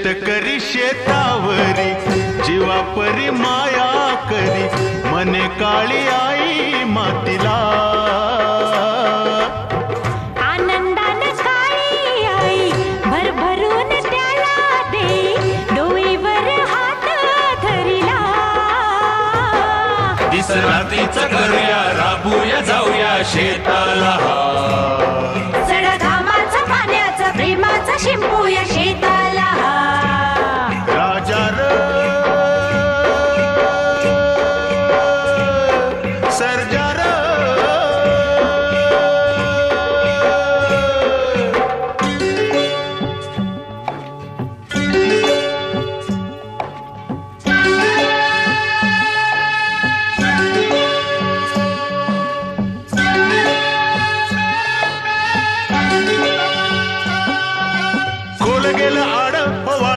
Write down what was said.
शेतकरी शेतावरी जीवापरी माया करी, मने काळी आई मातीला. आनंदाने काळी आई भरभरून त्याला दे, डोईवर हात धरिला. दिसरातीचं करूया, राबूया जाऊया शेताला. सड घामाचं पाण्याचं प्रेमाचं शिंपूया शेता.